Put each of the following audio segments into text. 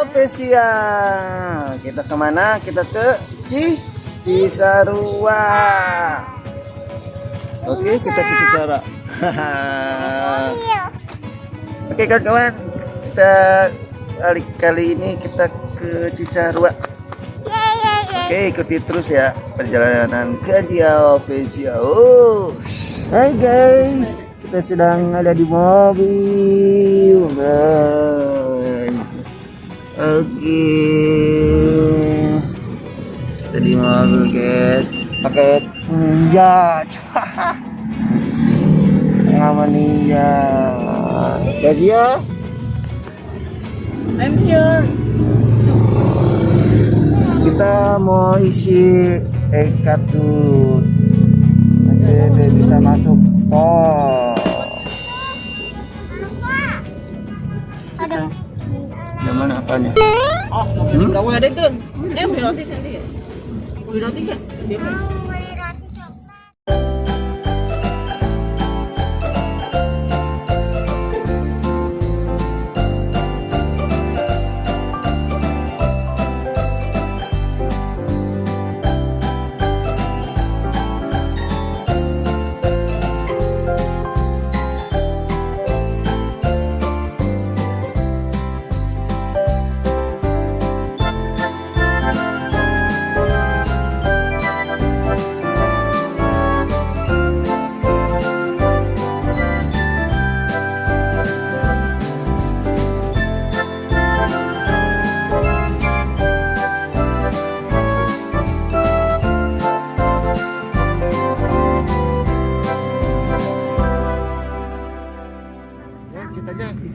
Spesial. Kita kemana? Kita ke Cisarua. Oke, kita ke Cisarua. Oke kawan-kawan, kita kali ini kita ke Cisarua. Oke, ikuti terus ya perjalanan Khazia spesial. Hai guys, kita sedang ada di mobil, guys. Oke, kita di mobil guys, pakai ninja. Sama ninja. Khazia, I'm here. kita mau isi kartu nanti bisa masuk tol. Ada. Yang mana apanya? Oh, kamu ada itu? Beli roti sendiri. Beli roti nggak? Dia kan.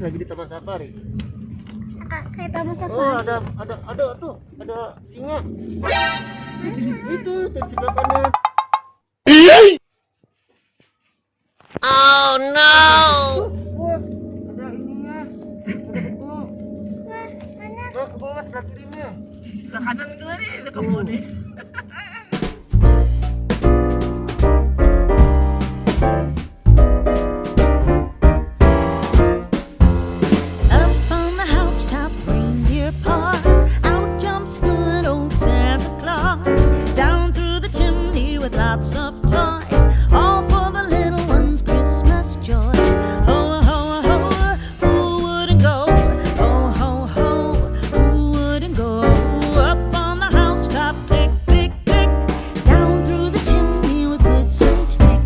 Lagi di taman safari. Kayak taman safari. Oh, ada tuh, ada singa. Itu di sebelah kanan. Oh no. Wah, ada ininya. Ada beku. Nah, ke bawah sebelah kirinya. Sebelah kanan itu nih, ada kamu nih. Lots of toys, all for the little ones' Christmas joys. Ho, ho, ho, who wouldn't go? Ho, ho, ho, who wouldn't go? Up on the housetop, click, click, click, down through the chimney with good Saint Nick.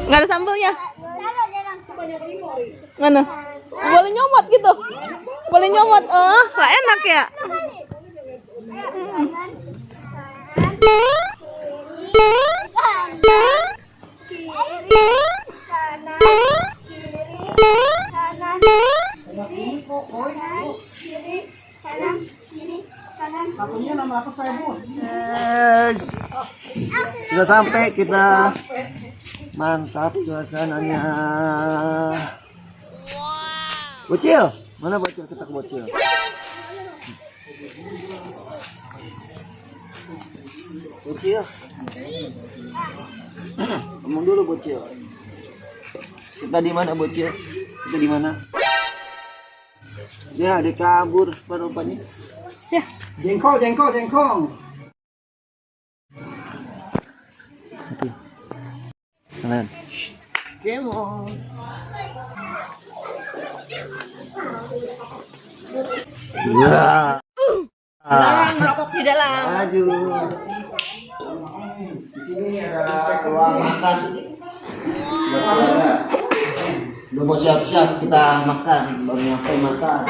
Nggak ada sambalnya? Mana? Boleh nyomot gitu? Boleh nyomot? Oh, nggak enak ya? Yes. Sudah sampai kita. Mantap suasananya. Bocil, mana bocil? Kita ke bocil. Bocil. Ngomong dulu bocil. Kita di mana bocil? Kita di mana? Ya, dia kabur rupanya. Ya, Jengkol. Kalian. Come on. Ya. larang merokok di dalam. Maju. Di sini ada ruang makan. Belum mau siap-siap kita makan, baru nyampe makan.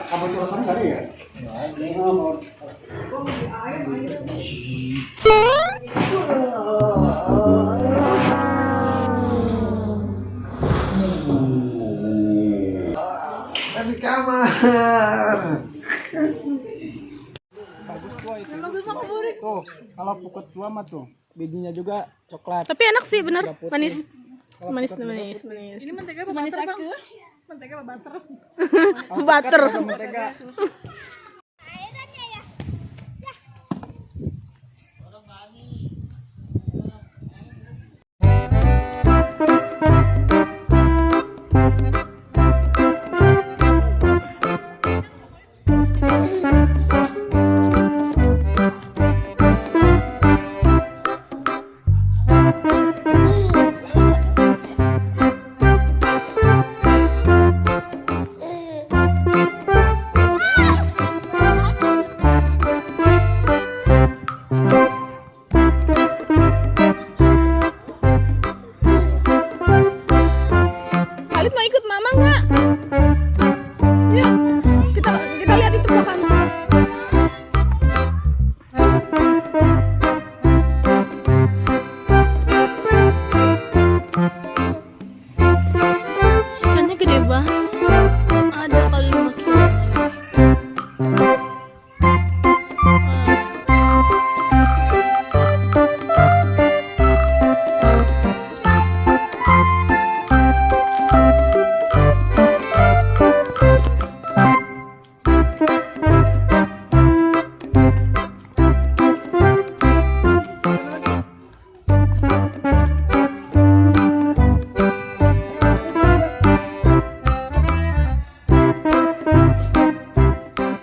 Kamu coba kali ya? Di kamar. Bagus tua itu. Tuh, kalau pukut tua mah tuh bijinya juga coklat. Tapi enak sih, bener, manis. Manis. Ini mentega apa Manis butter, aku. Bang? Mentega apa butter? Butter. Mentega. Khalid mau ikut mama nggak? Yuk, kita lihat itu pohon. Ikannya gede banget. Ada kali 5 kilo.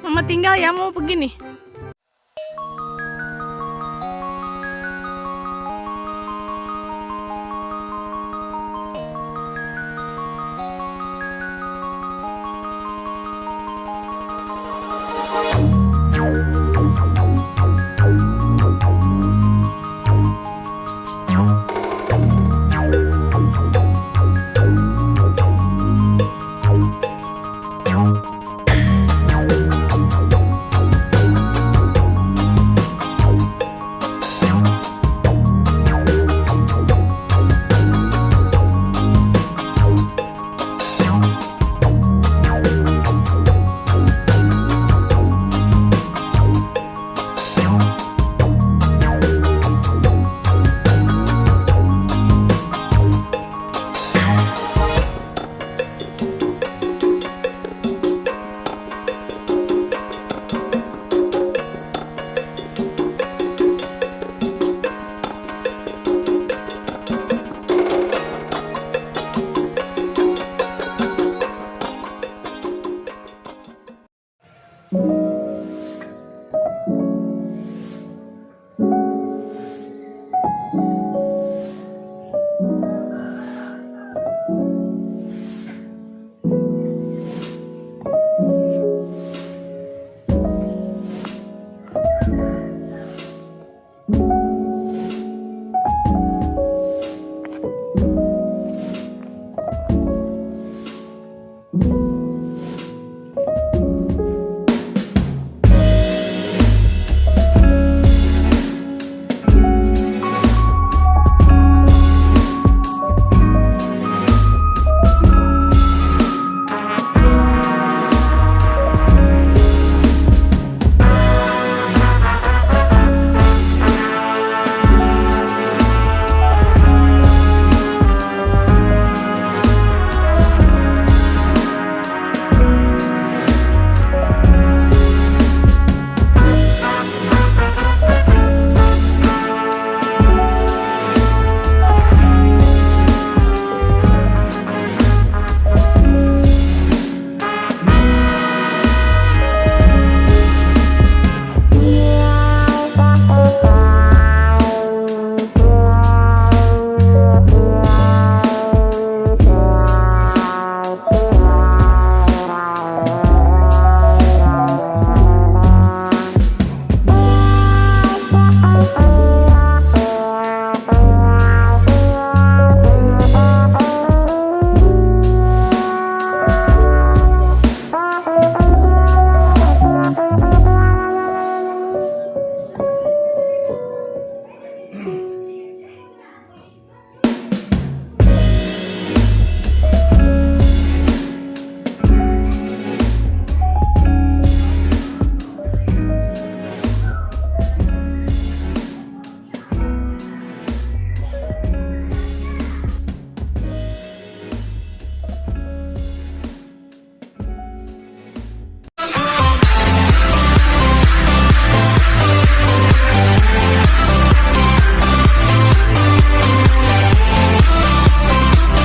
Mama tinggal ya, mau pergi nih.